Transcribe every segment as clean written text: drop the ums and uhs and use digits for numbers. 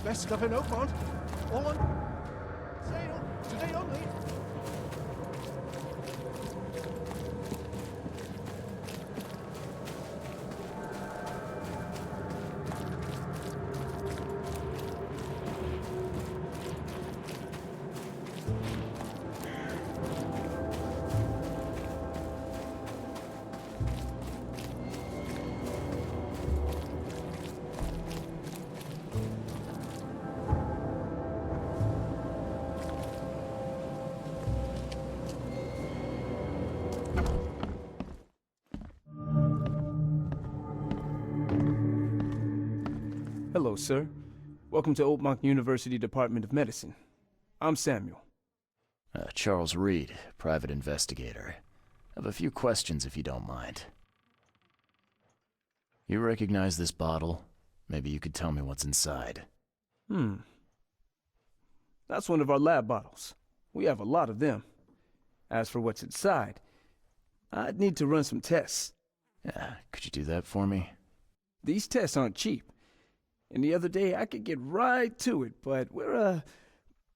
Best stuff in Oakmont. On sale today only. Hello, sir. Welcome to Oakmont University Department of Medicine. I'm Samuel. Charles Reed, private investigator. I have a few questions if you don't mind. You recognize this bottle? Maybe you could tell me what's inside. That's one of our lab bottles. We have a lot of them. As for what's inside, I'd need to run some tests. Yeah, could you do that for me? These tests aren't cheap. And the other day I could get right to it, but we're,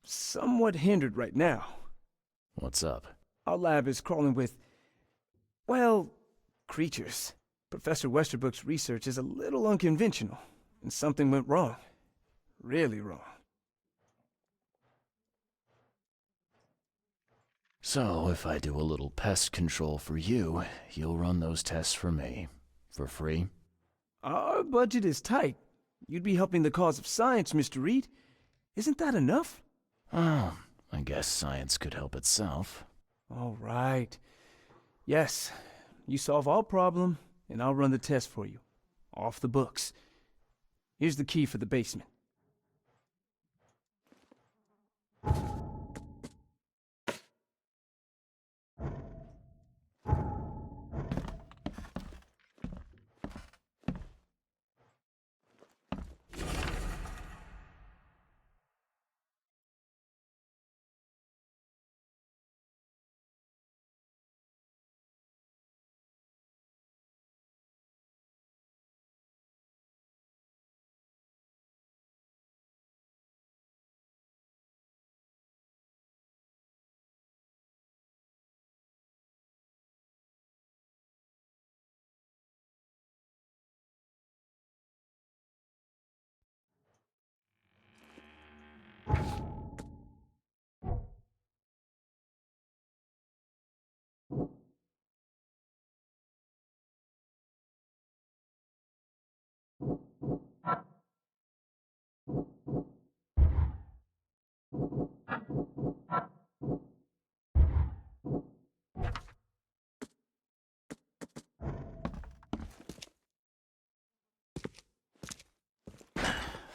somewhat hindered right now. What's up? Our lab is crawling with, well, creatures. Professor Westerbrook's research is a little unconventional, and something went wrong. Really wrong. So, if I do a little pest control for you, you'll run those tests for me. For free? Our budget is tight. You'd be helping the cause of science, Mr. Reed. Isn't that enough? Oh, I guess science could help itself. All right. Yes, you solve our problem, and I'll run the test for you. Off the books. Here's the key for the basement.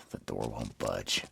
The door won't budge.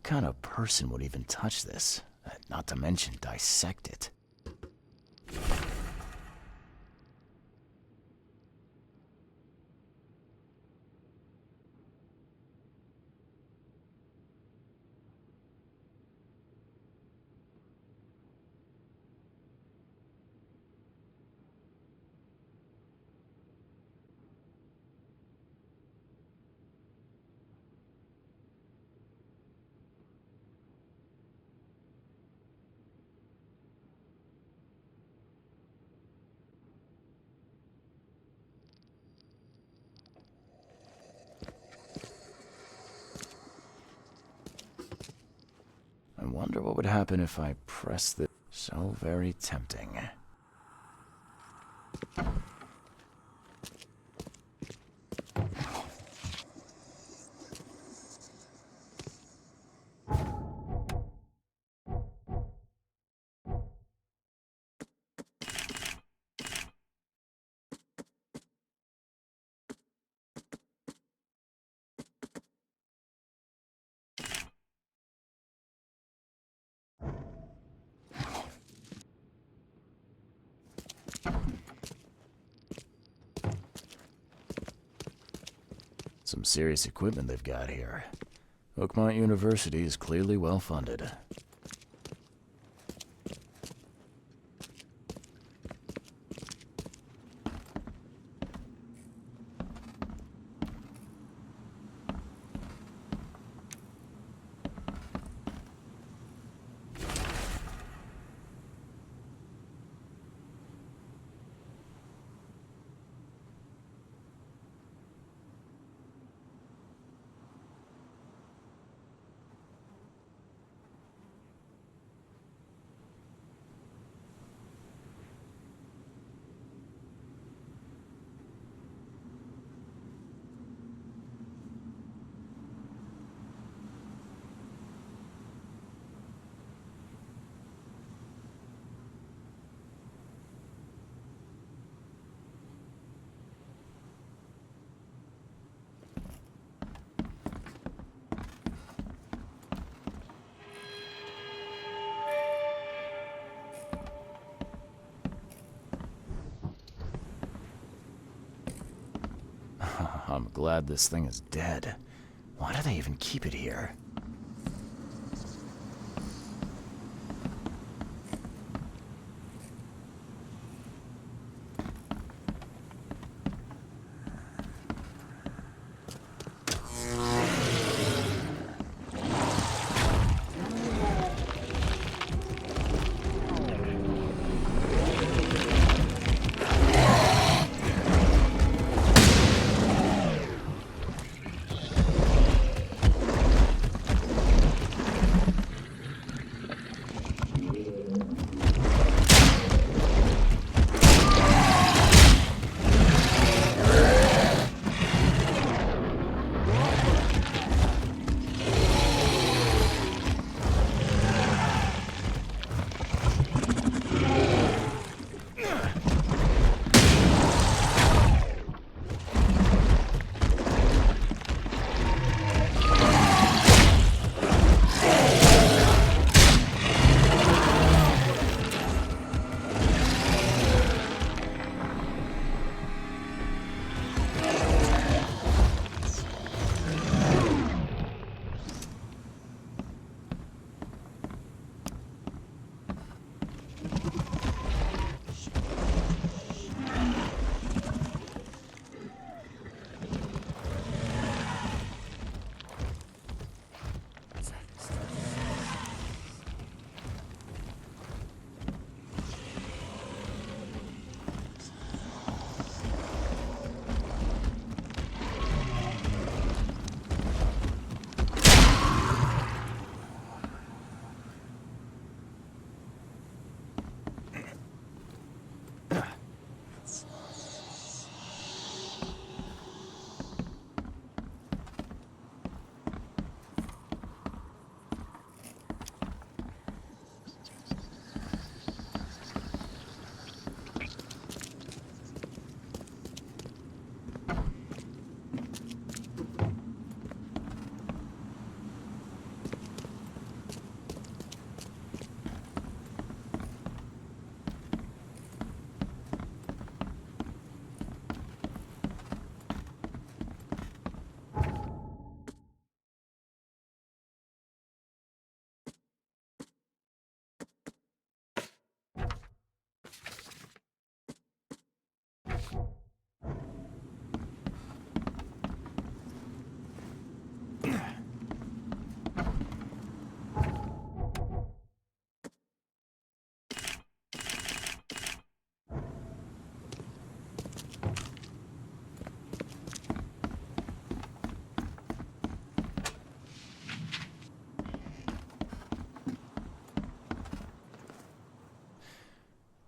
kind of person would even touch this? Not to mention dissect it. I wonder what would happen if I press this. So very tempting. Some serious equipment they've got here. Oakmont University is clearly well funded. I'm glad this thing is dead. Why do they even keep it here?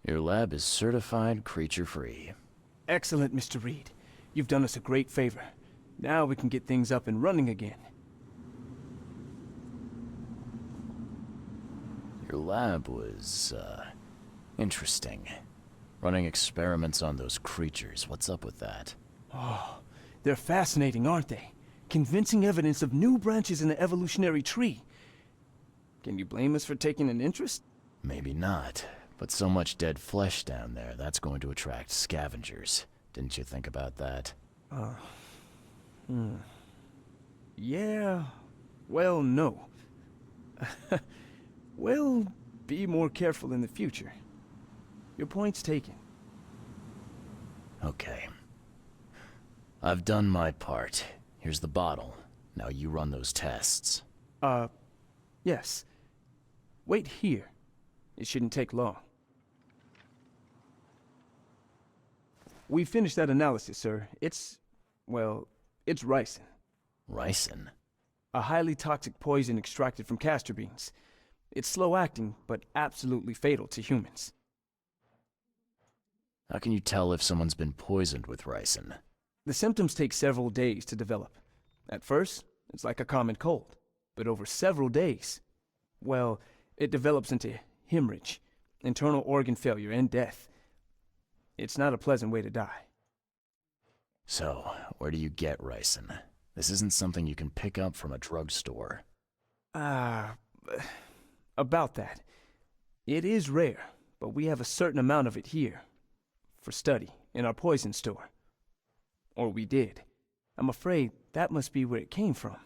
Your lab is certified creature-free. Excellent, Mr. Reed. You've done us a great favor. Now we can get things up and running again. Your lab was, interesting. Running experiments on those creatures. What's up with that? Oh, they're fascinating, aren't they? Convincing evidence of new branches in the evolutionary tree. Can you blame us for taking an interest? Maybe not. But so much dead flesh down there, that's going to attract scavengers. Didn't you think about that? Yeah, well, no. We'll be more careful in the future. Your point's taken. Okay. I've done my part. Here's the bottle. Now you run those tests. Yes. Wait here. It shouldn't take long. We finished that analysis, sir. It's ricin. Ricin? A highly toxic poison extracted from castor beans. It's slow-acting, but absolutely fatal to humans. How can you tell if someone's been poisoned with ricin? The symptoms take several days to develop. At first, it's like a common cold. But over several days, well, it develops into hemorrhage, internal organ failure, and death. It's not a pleasant way to die. So, where do you get ricin? This isn't something you can pick up from a drugstore. About that. It is rare, but we have a certain amount of it here. For study, in our poison store. Or we did. I'm afraid that must be where it came from.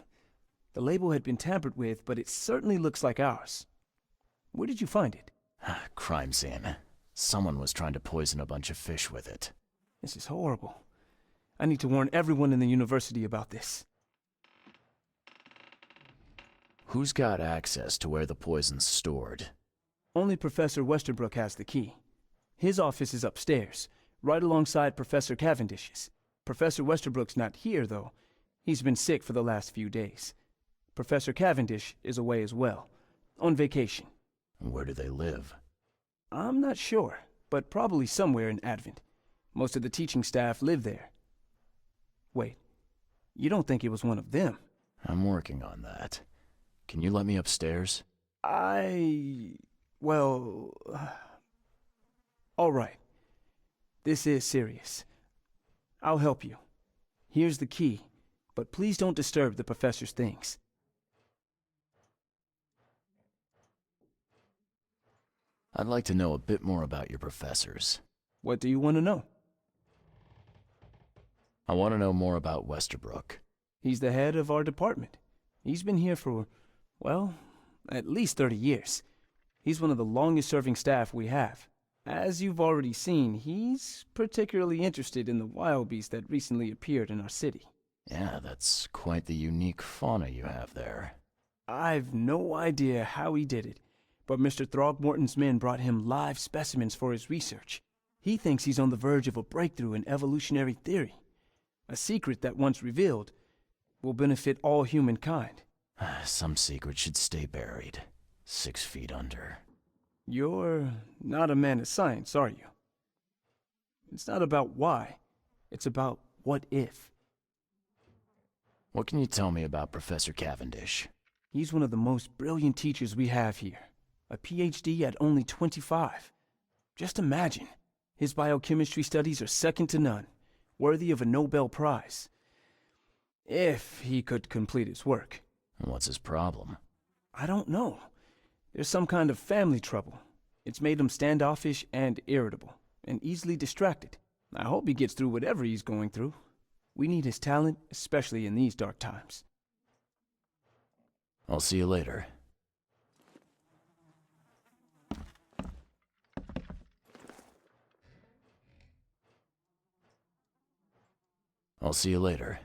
The label had been tampered with, but it certainly looks like ours. Where did you find it? Crime scene. Someone was trying to poison a bunch of fish with it. This is horrible. I need to warn everyone in the university about this. Who's got access to where the poison's stored? Only Professor Westerbrook has the key. His office is upstairs, right alongside Professor Cavendish's. Professor Westerbrook's not here, though. He's been sick for the last few days. Professor Cavendish is away as well, on vacation. Where do they live? I'm not sure, but probably somewhere in Advent. Most of the teaching staff live there. Wait, you don't think it was one of them? I'm working on that. Can you let me upstairs? Well... all right. This is serious. I'll help you. Here's the key, but please don't disturb the professor's things. I'd like to know a bit more about your professors. What do you want to know? I want to know more about Westerbrook. He's the head of our department. He's been here for, well, at least 30 years. He's one of the longest-serving staff we have. As you've already seen, he's particularly interested in the wild beast that recently appeared in our city. Yeah, that's quite the unique fauna you have there. I've no idea how he did it, but Mr. Throgmorton's men brought him live specimens for his research. He thinks he's on the verge of a breakthrough in evolutionary theory. A secret that, once revealed, will benefit all humankind. Some secret should stay buried, 6 feet under. You're not a man of science, are you? It's not about why. It's about what if. What can you tell me about Professor Cavendish? He's one of the most brilliant teachers we have here. A PhD at only 25. Just imagine. His biochemistry studies are second to none, worthy of a Nobel Prize. If he could complete his work. What's his problem? I don't know. There's some kind of family trouble. It's made him standoffish and irritable, and easily distracted. I hope he gets through whatever he's going through. We need his talent, especially in these dark times. I'll see you later. I'll see you later.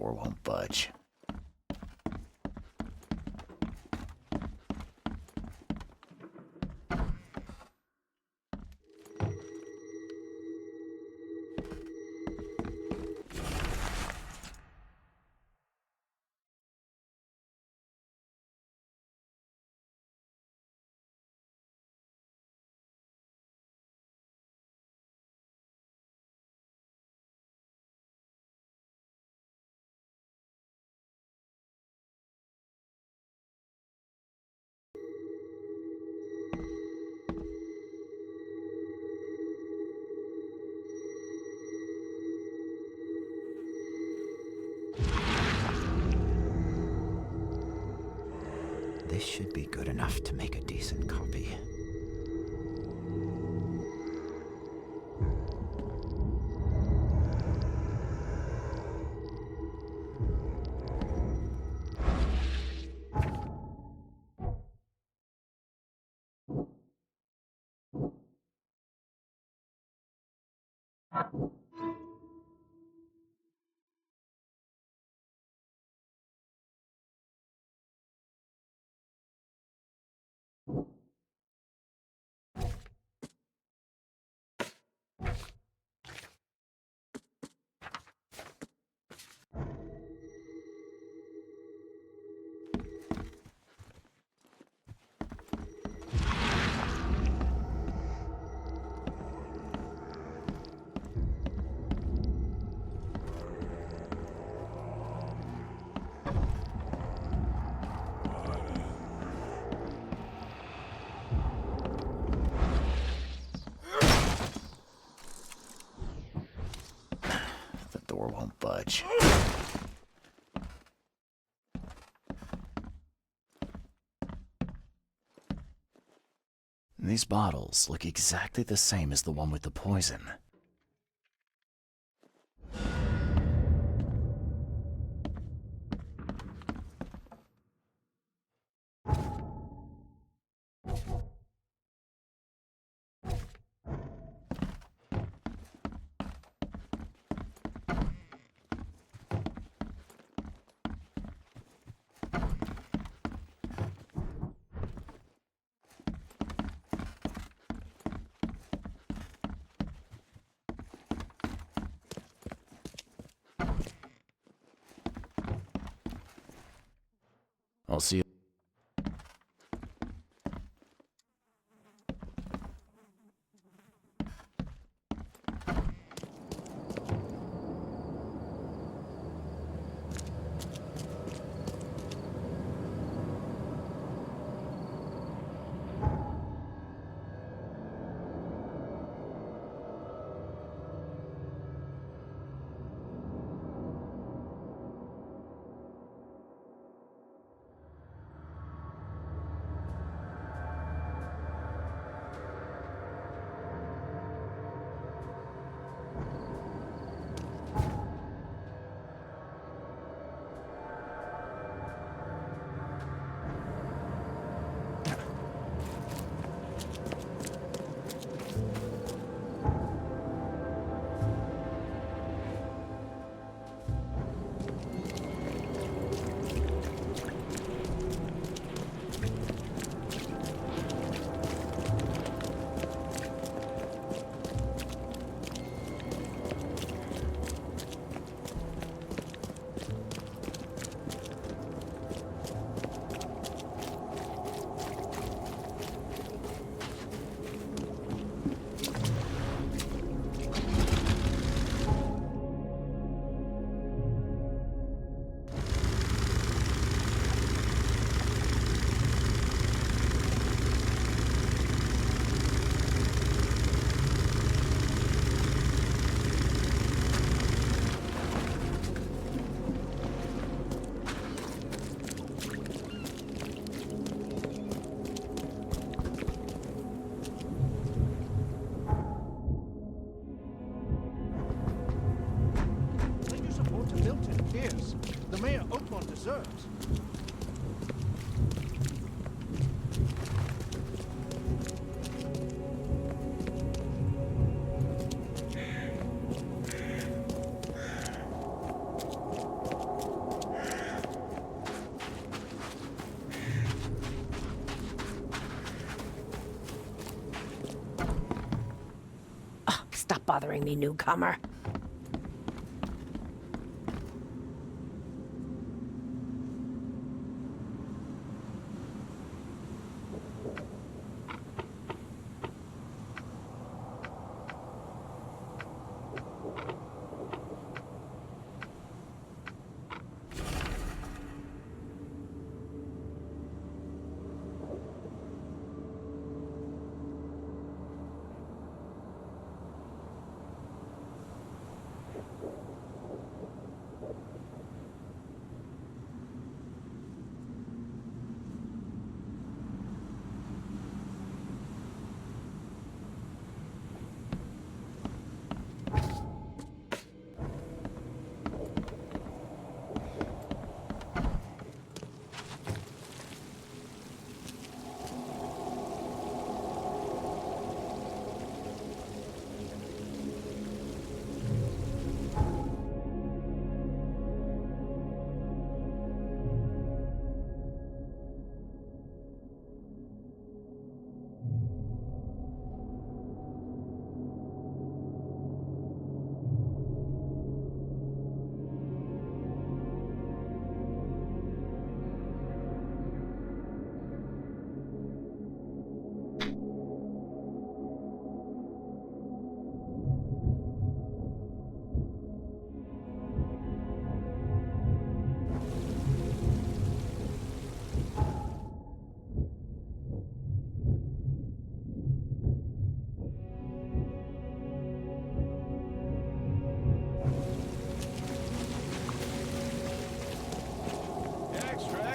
door won't budge. This should be good enough to make a decent copy. Door won't budge. These bottles look exactly the same as the one with the poison. I'll see you. deserves. Stop bothering me, newcomer.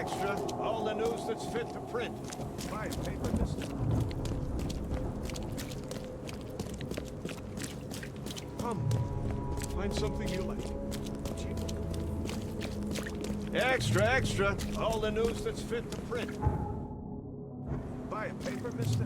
Extra, all the news that's fit to print. Buy a paper, mister? Come, find something you like. Extra, all the news that's fit to print. Buy a paper, mister?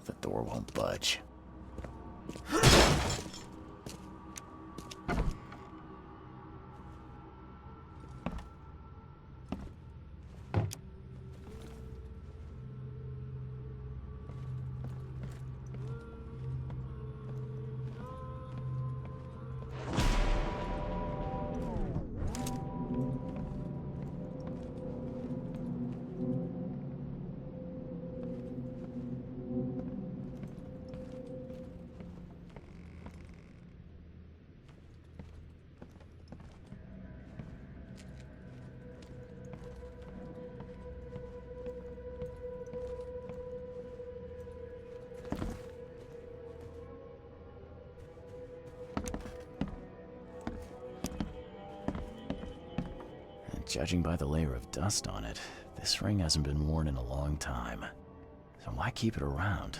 The door won't budge. Judging by the layer of dust on it, this ring hasn't been worn in a long time. So why keep it around?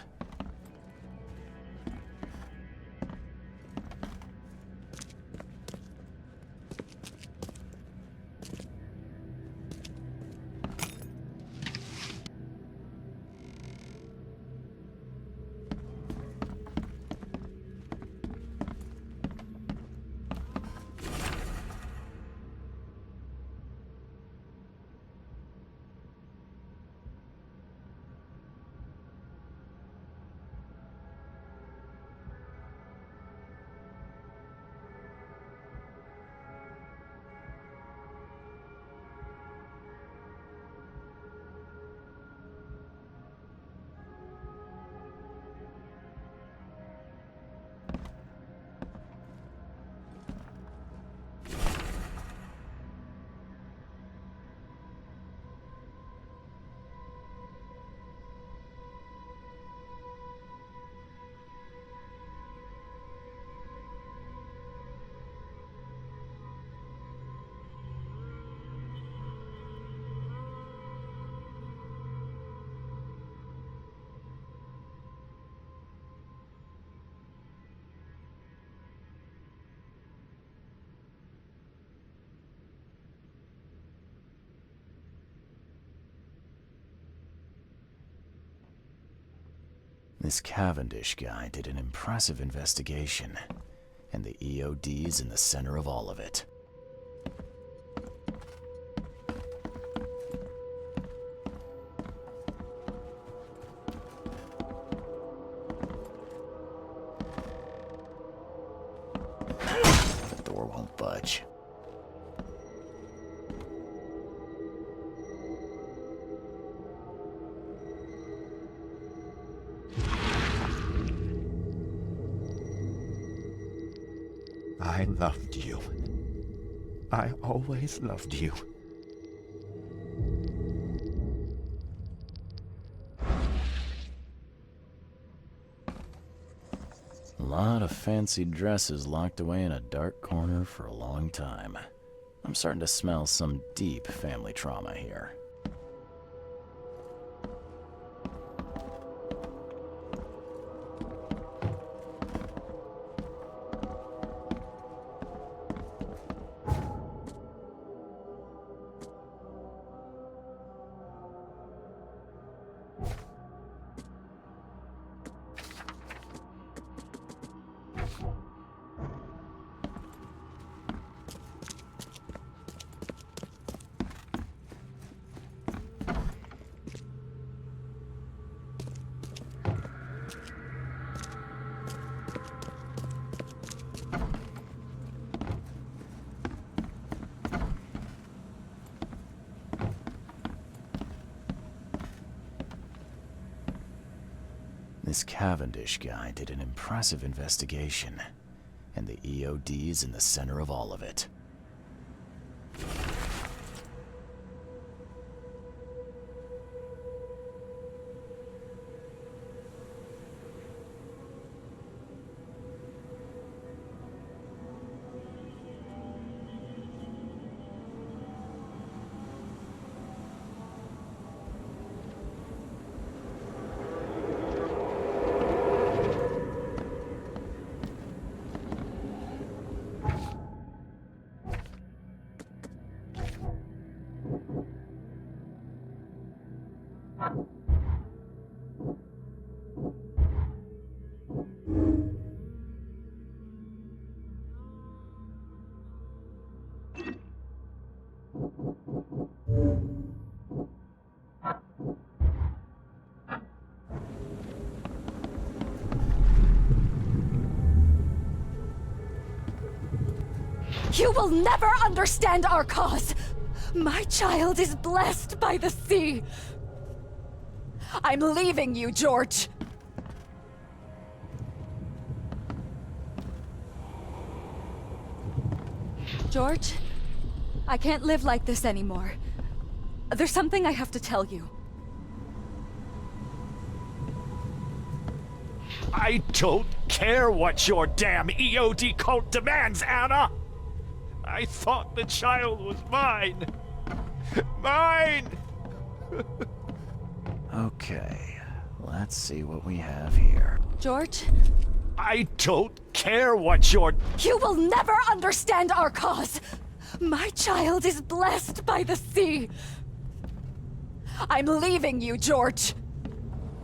This Cavendish guy did an impressive investigation, and the EOD's in the center of all of it. The door won't budge. I loved you. I always loved you. A lot of fancy dresses locked away in a dark corner for a long time. I'm starting to smell some deep family trauma here. This Cavendish guy did an impressive investigation, and the EOD's in the center of all of it. You will never understand our cause! My child is blessed by the sea! I'm leaving you, George! George? I can't live like this anymore. There's something I have to tell you. I don't care what your damn EOD cult demands, Anna! I thought the child was mine! Mine! Okay, let's see what we have here. George? I don't care what your... You will never understand our cause! My child is blessed by the sea! I'm leaving you, George!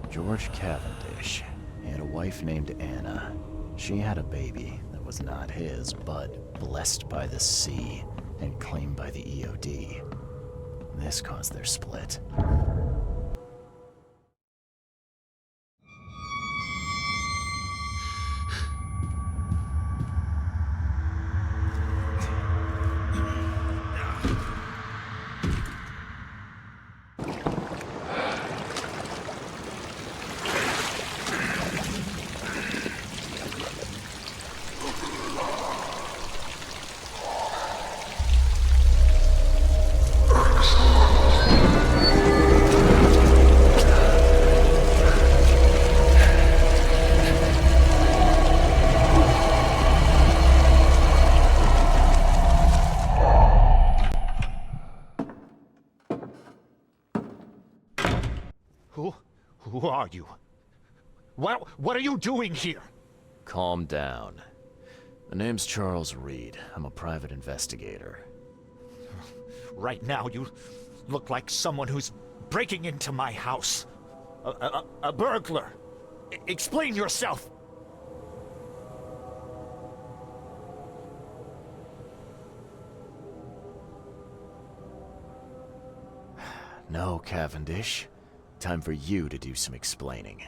George Cavendish. He had a wife named Anna. She had a baby that was not his, but blessed by the sea and claimed by the EOD. This caused their split. Who are you? What are you doing here? Calm down. My name's Charles Reed. I'm a private investigator. Right now, you look like someone who's breaking into my house. A burglar. Explain yourself! No, Cavendish. Time for you to do some explaining.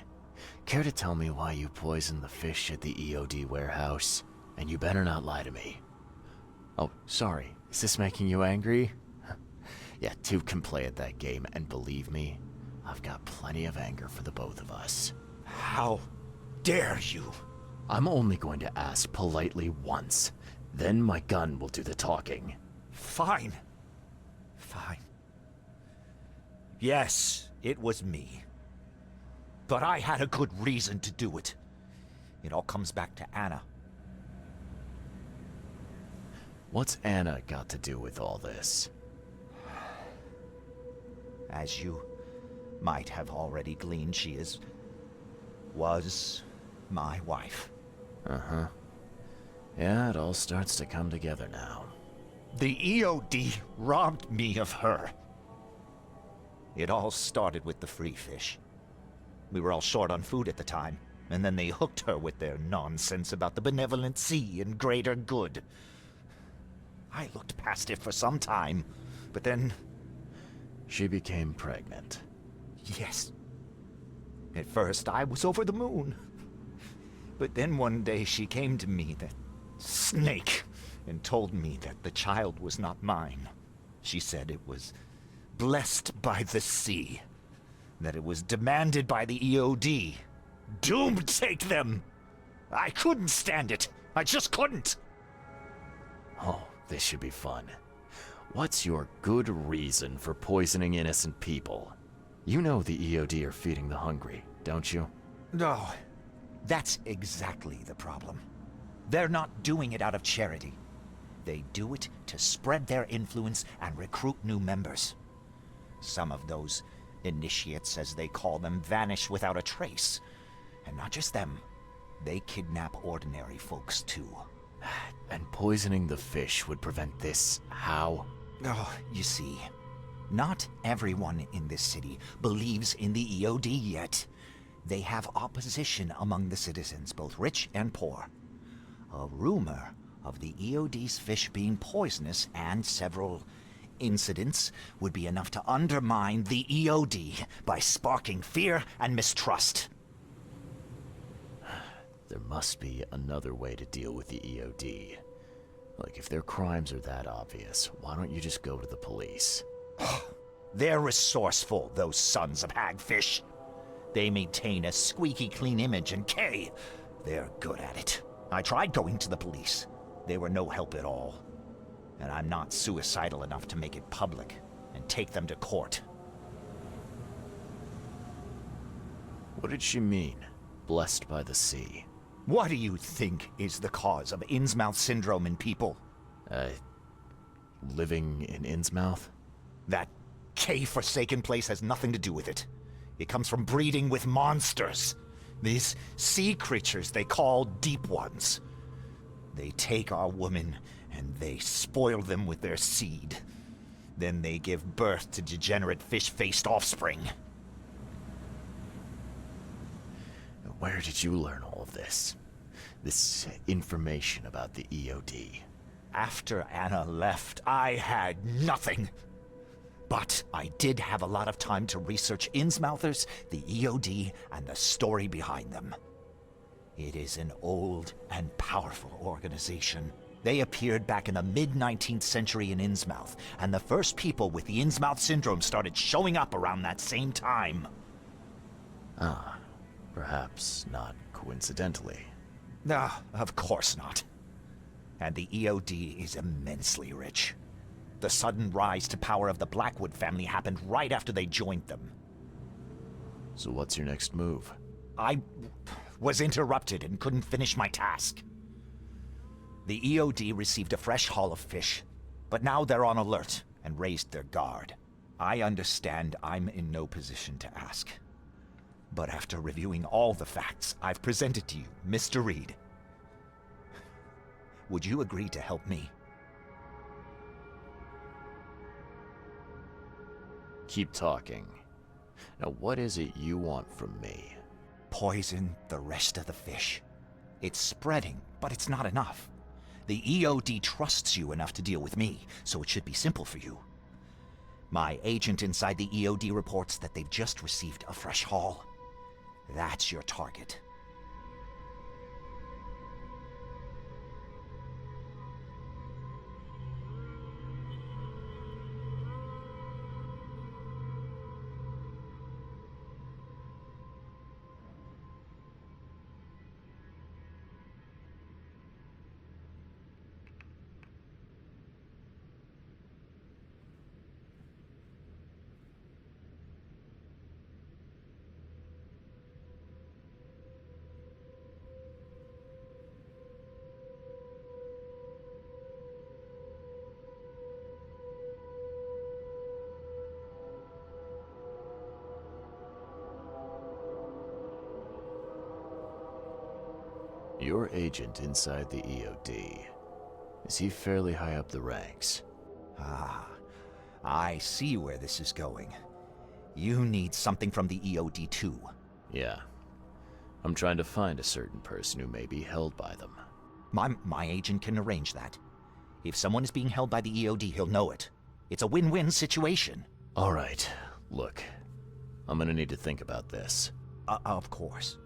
Care to tell me why you poisoned the fish at the EOD warehouse? And you better not lie to me. Oh, sorry. Is this making you angry? Yeah, two can play at that game, and believe me, I've got plenty of anger for the both of us. How dare you? I'm only going to ask politely once. Then my gun will do the talking. Fine. Fine. Yes, it was me. But I had a good reason to do it. It all comes back to Anna. What's Anna got to do with all this? As you might have already gleaned, she was my wife. Uh-huh. Yeah, it all starts to come together now. The EOD robbed me of her. It all started with the free fish. We were all short on food at the time, and then they hooked her with their nonsense about the benevolent sea and greater good. I looked past it for some time, but then... She became pregnant. Yes. At first, I was over the moon. But then one day she came to me, that snake, and told me that the child was not mine. She said it was blessed by the sea, that it was demanded by the EOD. Doomed take them! I couldn't stand it. I just couldn't. Oh, this should be fun. What's your good reason for poisoning innocent people? You know the EOD are feeding the hungry, don't you? No, that's exactly the problem. They're not doing it out of charity. They do it to spread their influence and recruit new members. Some of those initiates, as they call them, vanish without a trace. And not just them. They kidnap ordinary folks, too. And poisoning the fish would prevent this. How? Oh, you see, not everyone in this city believes in the EOD yet. They have opposition among the citizens, both rich and poor. A rumor of the EOD's fish being poisonous and several incidents would be enough to undermine the EOD by sparking fear and mistrust. There must be another way to deal with the EOD. Like, if their crimes are that obvious, why don't you just go to the police? They're resourceful, those sons of hagfish. They maintain a squeaky clean image, and they're good at it. I tried going to the police. They were no help at all. And I'm not suicidal enough to make it public and take them to court. What did she mean? Blessed by the sea. What do you think is the cause of Innsmouth syndrome in people? Living in Innsmouth? That K-forsaken place has nothing to do with it. It comes from breeding with monsters. These sea creatures they call Deep Ones. They take our women and they spoil them with their seed. Then they give birth to degenerate fish-faced offspring. Where did you learn all of this? This information about the EOD? After Anna left, I had nothing. But I did have a lot of time to research Innsmouthers, the EOD, and the story behind them. It is an old and powerful organization. They appeared back in the mid-19th century in Innsmouth, and the first people with the Innsmouth syndrome started showing up around that same time. Ah, perhaps not coincidentally. No, of course not. And the EOD is immensely rich. The sudden rise to power of the Blackwood family happened right after they joined them. So what's your next move? I was interrupted and couldn't finish my task. The EOD received a fresh haul of fish, but now they're on alert and raised their guard. I understand I'm in no position to ask. But after reviewing all the facts I've presented to you, Mr. Reed, would you agree to help me? Keep talking. Now, what is it you want from me? poison the rest of the fish. It's spreading, but it's not enough. The EOD trusts you enough to deal with me, so it should be simple for you. My agent inside the EOD reports that they've just received a fresh haul. That's your target. Your agent inside the EOD. Is he fairly high up the ranks? Ah, I see where this is going. You need something from the EOD too. Yeah. I'm trying to find a certain person who may be held by them. My agent can arrange that. If someone is being held by the EOD, he'll know it. It's a win-win situation. All right, look. I'm gonna need to think about this. Of course.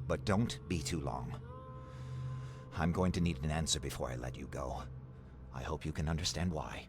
But don't be too long. I'm going to need an answer before I let you go. I hope you can understand why.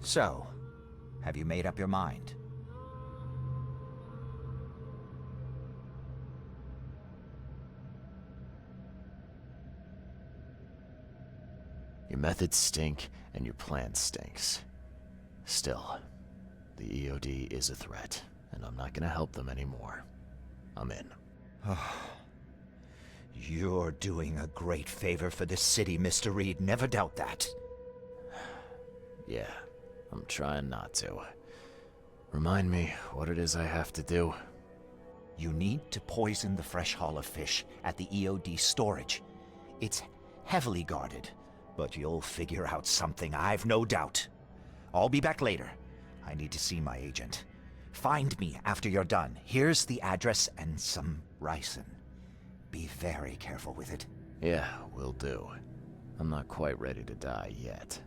So, have you made up your mind? Your methods stink, and your plan stinks. Still, the EOD is a threat, and I'm not gonna help them anymore. I'm in. You're doing a great favor for this city, Mr. Reed. Never doubt that. Yeah, I'm trying not to. Remind me what it is I have to do. You need to poison the fresh haul of fish at the EOD storage. It's heavily guarded, but you'll figure out something, I've no doubt. I'll be back later. I need to see my agent. Find me after you're done. Here's the address and some ricin. Be very careful with it. Yeah, will do. I'm not quite ready to die yet.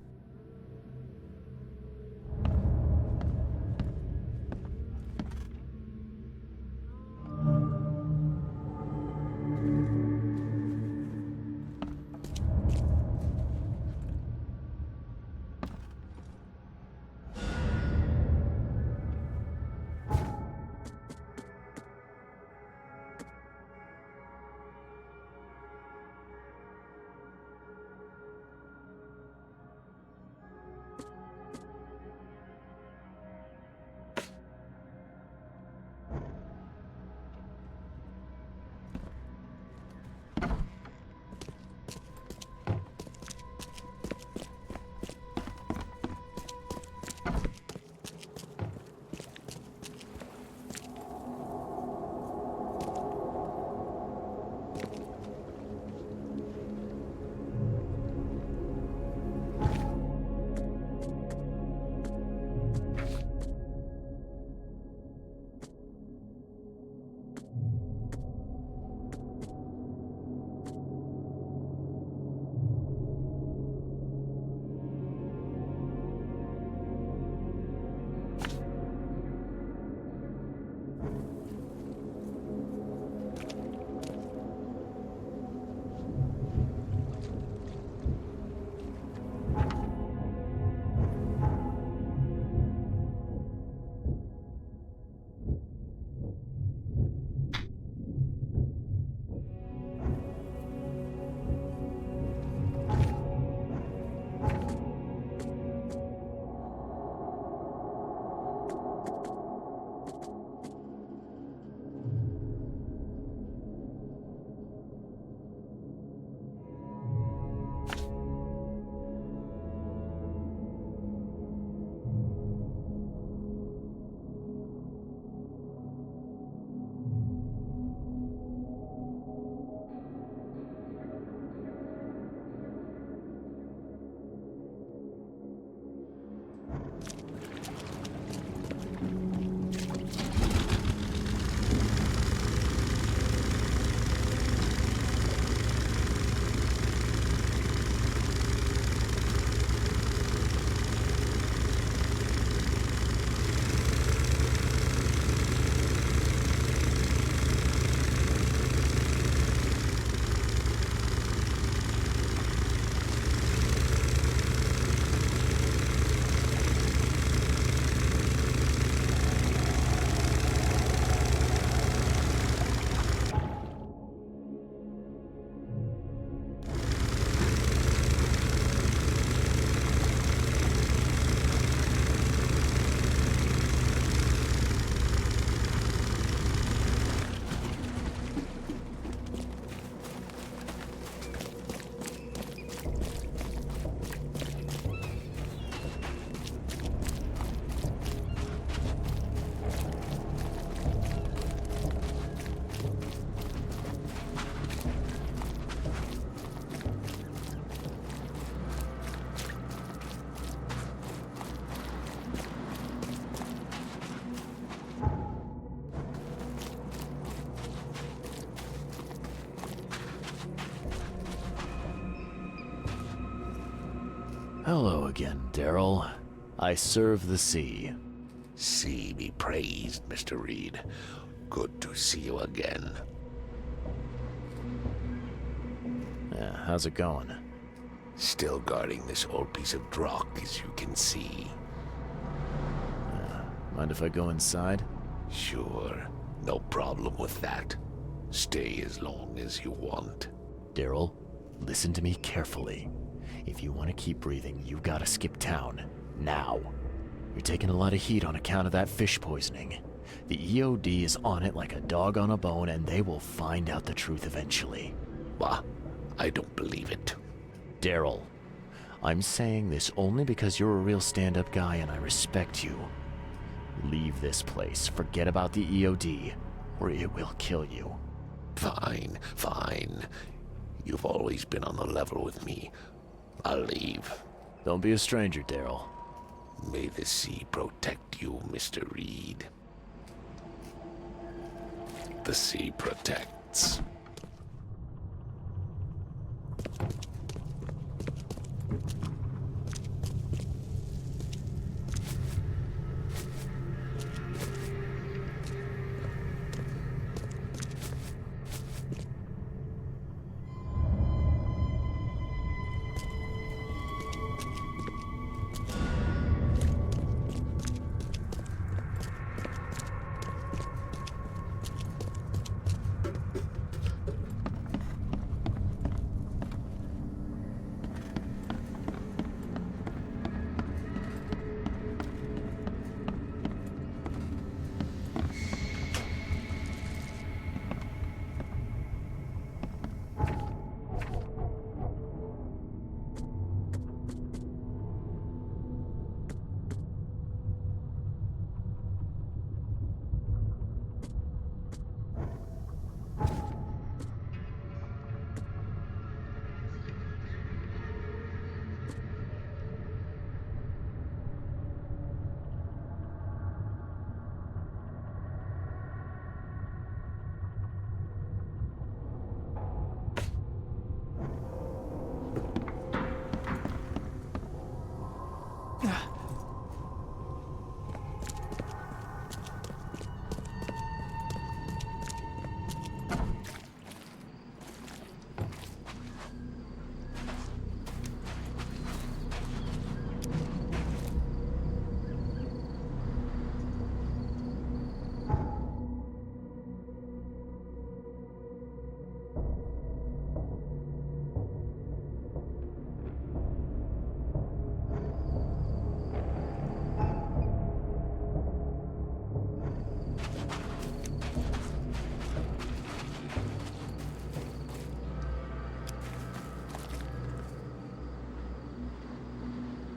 Hello again, Daryl. I serve the sea. Sea be praised, Mr. Reed. Good to see you again. Yeah, how's it going? Still guarding this old piece of rock, as you can see. Mind if I go inside? Sure, no problem with that. Stay as long as you want. Daryl, listen to me carefully. If you want to keep breathing, you gotta skip town. Now. You're taking a lot of heat on account of that fish poisoning. The EOD is on it like a dog on a bone, and they will find out the truth eventually. Bah, I don't believe it. Daryl, I'm saying this only because you're a real stand-up guy and I respect you. Leave this place, forget about the EOD, or it will kill you. Fine, fine. You've always been on the level with me. I'll leave. Don't be a stranger, Daryl. May the sea protect you, Mr. Reed. The sea protects.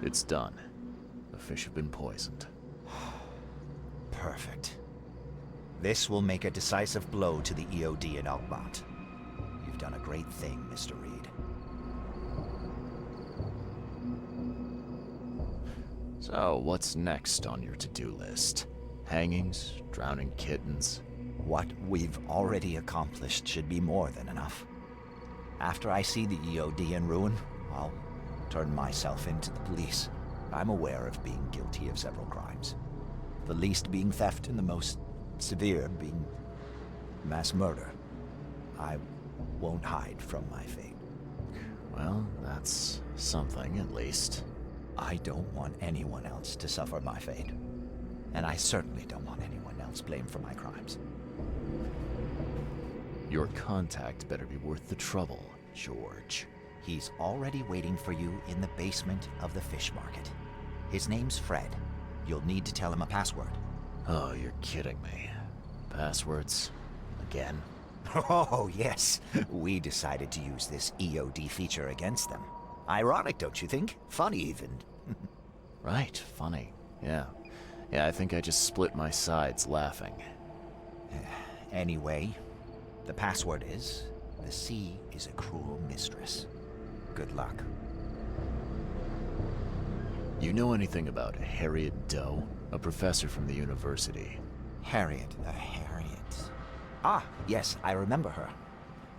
It's done. The fish have been poisoned. Perfect. This will make a decisive blow to the EOD in Altamont. You've done a great thing, Mr. Reed. So, what's next on your to-do list? Hangings? Drowning kittens? What we've already accomplished should be more than enough. After I see the EOD in ruin, I'll turn myself into the police. I'm aware of being guilty of several crimes. The least being theft and the most severe being mass murder. I won't hide from my fate. Well, that's something, at least. I don't want anyone else to suffer my fate. And I certainly don't want anyone else blamed for my crimes. Your contact better be worth the trouble, George. He's already waiting for you in the basement of the fish market. His name's Fred. You'll need to tell him a password. Oh, you're kidding me. Passwords? Again? Oh, yes. We decided to use this EOD feature against them. Ironic, don't you think? Funny, even. Right, funny. Yeah, I think I just split my sides laughing. Anyway, the password is, the sea is a cruel mistress. Good luck. You know anything about Harriet Doe? A professor from the university. Harriet. Ah, yes, I remember her.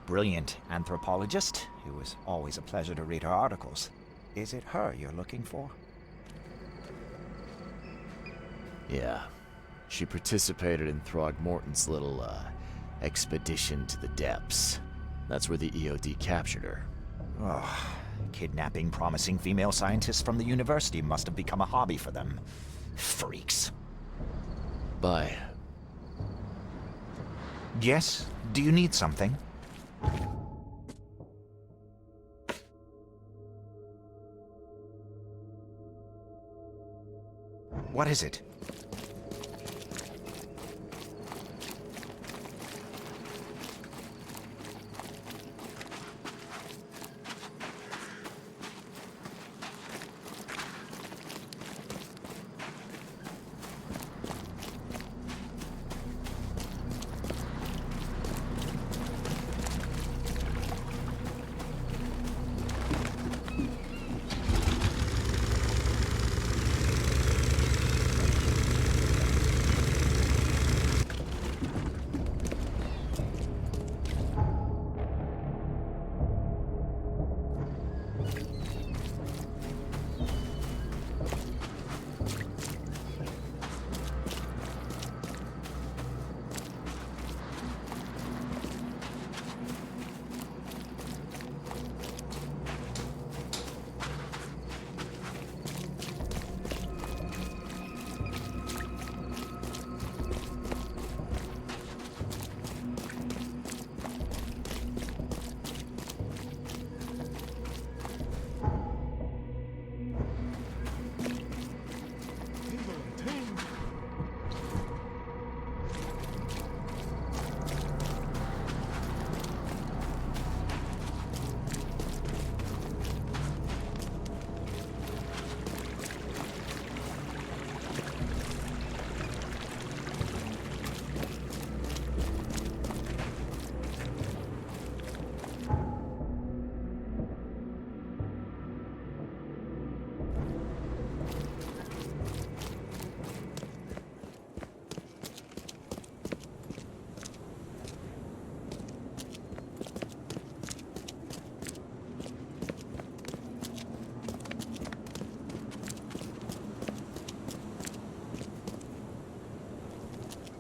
Brilliant anthropologist. It was always a pleasure to read her articles. Is it her you're looking for? Yeah. She participated in Throgmorton's little, expedition to the depths. That's where the EOD captured her. Oh, kidnapping promising female scientists from the university must have become a hobby for them. Freaks. Bye. Yes? Do you need something? What is it?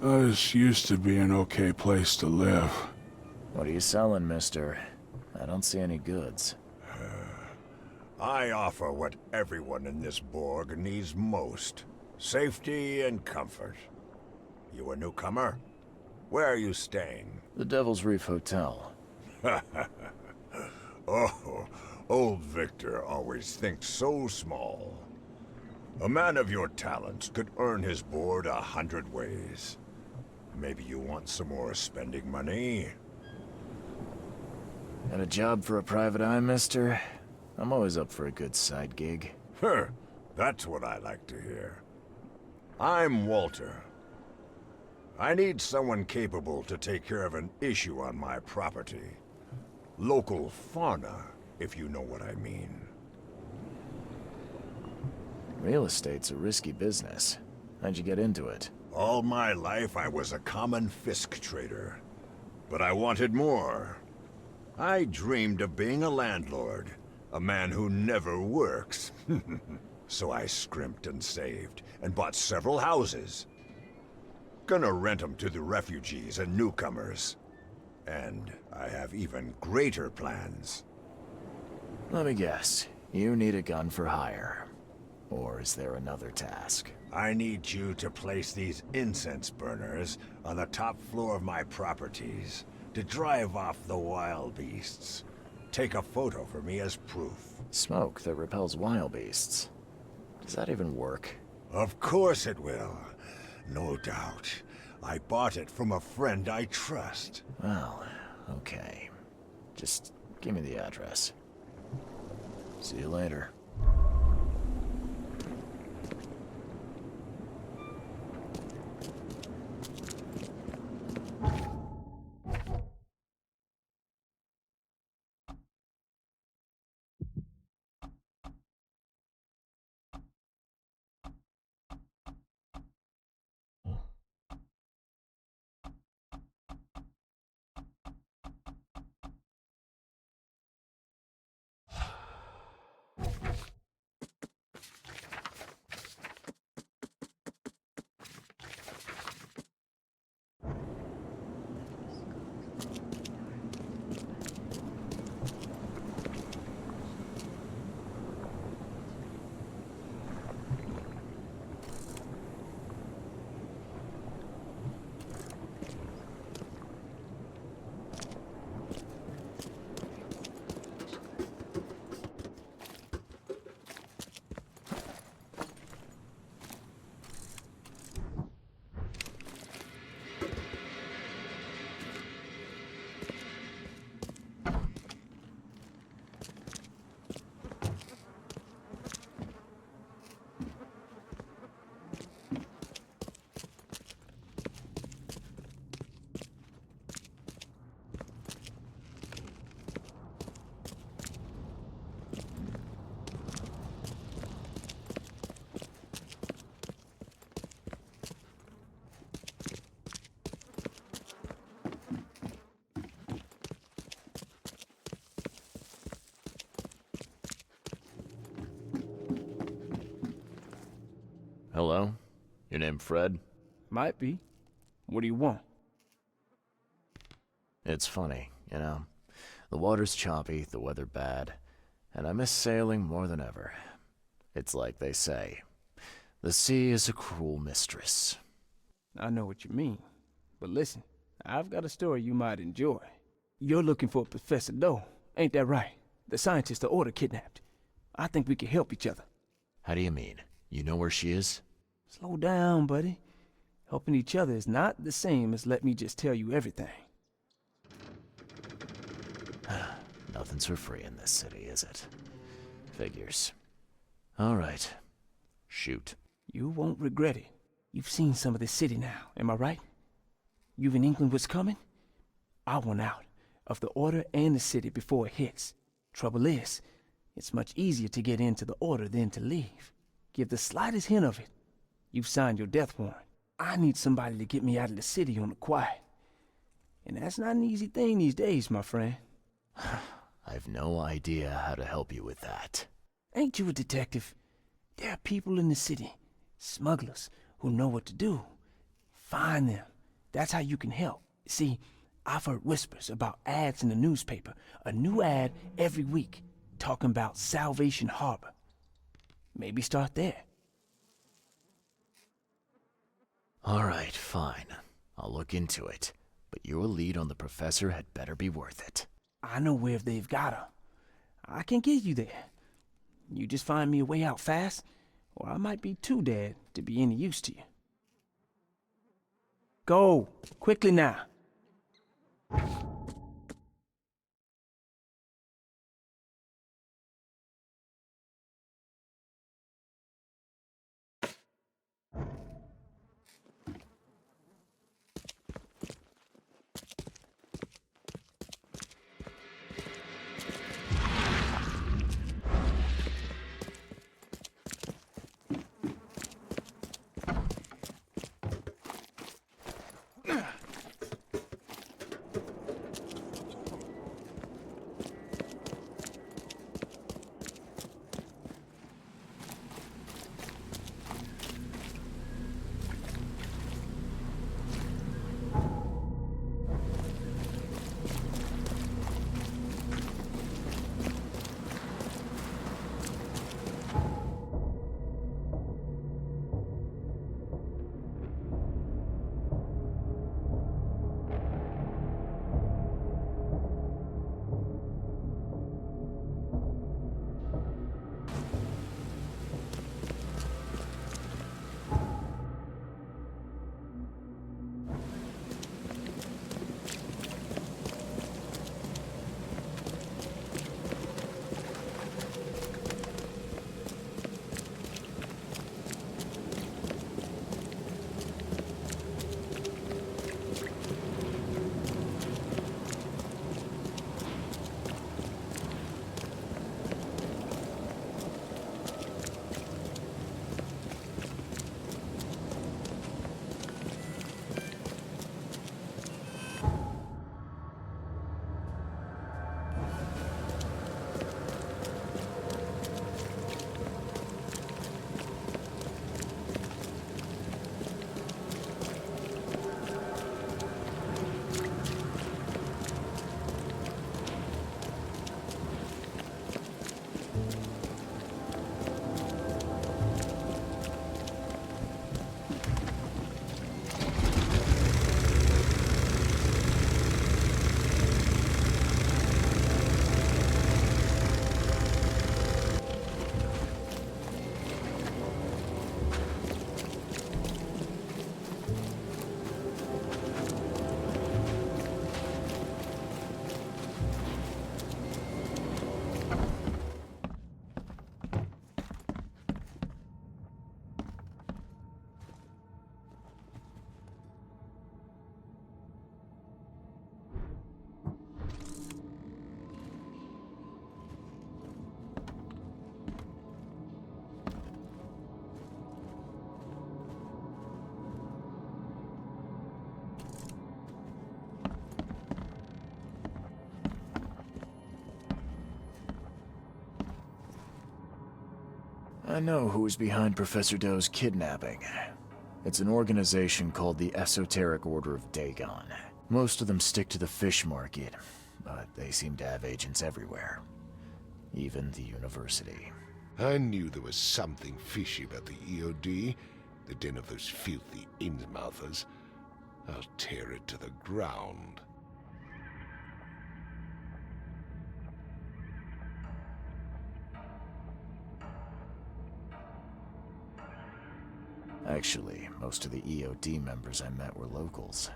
This used to be an okay place to live. What are you selling, mister? I don't see any goods. I offer what everyone in this Borg needs most. Safety and comfort. You a newcomer? Where are you staying? The Devil's Reef Hotel. Oh, old Victor always thinks so small. A man of your talents could earn his board 100 ways. Maybe you want some more spending money? Got a job for a private eye, mister? I'm always up for a good side gig. That's what I like to hear. I'm Walter. I need someone capable to take care of an issue on my property. Local fauna, if you know what I mean. Real estate's a risky business. How'd you get into it? All my life I was a common fisk trader. But I wanted more. I dreamed of being a landlord. A man who never works. So I scrimped and saved, and bought several houses. Gonna rent them to the refugees and newcomers. And I have even greater plans. Let me guess. You need a gun for hire. Or is there another task? I need you to place these incense burners on the top floor of my properties to drive off the wild beasts. Take a photo for me as proof. Smoke that repels wild beasts. Does that even work? Of course it will. No doubt. I bought it from a friend I trust. Well, okay. Just give me the address. See you later. Hello? Your name Fred? Might be. What do you want? It's funny, you know. The water's choppy, the weather bad, and I miss sailing more than ever. It's like they say, the sea is a cruel mistress. I know what you mean. But listen, I've got a story you might enjoy. You're looking for Professor Doe, ain't that right? The scientist the Order kidnapped. I think we can help each other. How do you mean? You know where she is? Slow down, buddy. Helping each other is not the same as let me just tell you everything. Nothing's for free in this city, is it? Figures. All right. Shoot. You won't regret it. You've seen some of this city now, am I right? You've an inkling what's coming? I want out of the Order and the city before it hits. Trouble is, it's much easier to get into the Order than to leave. Give the slightest hint of it, you've signed your death warrant. I need somebody to get me out of the city on the quiet. And that's not an easy thing these days, my friend. I've no idea how to help you with that. Ain't you a detective? There are people in the city, smugglers, who know what to do. Find them. That's how you can help. See, I've heard whispers about ads in the newspaper. A new ad every week, talking about Salvation Harbor. Maybe start there. All right, fine. I'll look into it. But your lead on the professor had better be worth it. I know where they've got her. I can get you there. You just find me a way out fast, or I might be too dead to be any use to you. Go, quickly now. I know who's behind Professor Doe's kidnapping. It's an organization called the Esoteric Order of Dagon. Most of them stick to the fish market, but they seem to have agents everywhere. Even the university. I knew there was something fishy about the EOD, the den of those filthy Innsmouthers. I'll tear it to the ground. Actually, most of the EOD members I met were locals.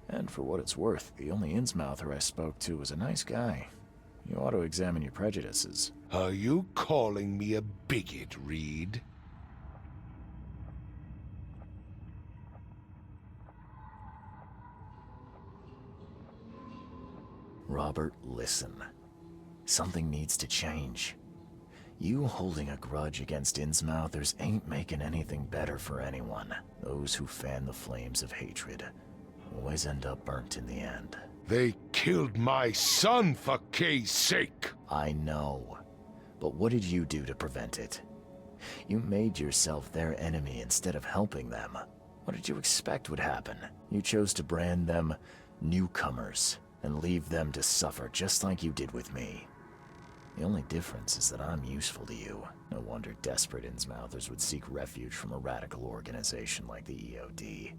And for what it's worth, the only Innsmouther I spoke to was a nice guy. You ought to examine your prejudices. Are you calling me a bigot, Reed? Robert, listen. Something needs to change. You holding a grudge against Innsmouthers ain't making anything better for anyone. Those who fan the flames of hatred always end up burnt in the end. They killed my son, for Kay's sake! I know. But what did you do to prevent it? You made yourself their enemy instead of helping them. What did you expect would happen? You chose to brand them newcomers and leave them to suffer just like you did with me. The only difference is that I'm useful to you. No wonder desperate Innsmouthers would seek refuge from a radical organization like the EOD.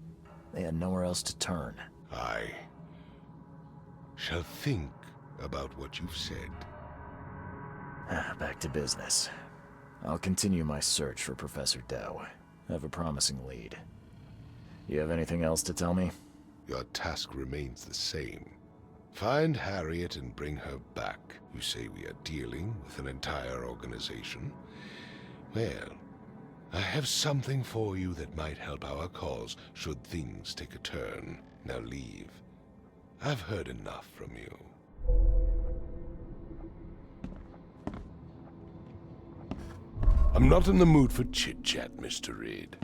They had nowhere else to turn. I shall think about what you've said. Back to business. I'll continue my search for Professor Doe. I have a promising lead. You have anything else to tell me? Your task remains the same. Find Harriet and bring her back. You say we are dealing with an entire organization? Well, I have something for you that might help our cause should things take a turn. Now leave. I've heard enough from you. I'm not in the mood for chit-chat, Mr. Reed.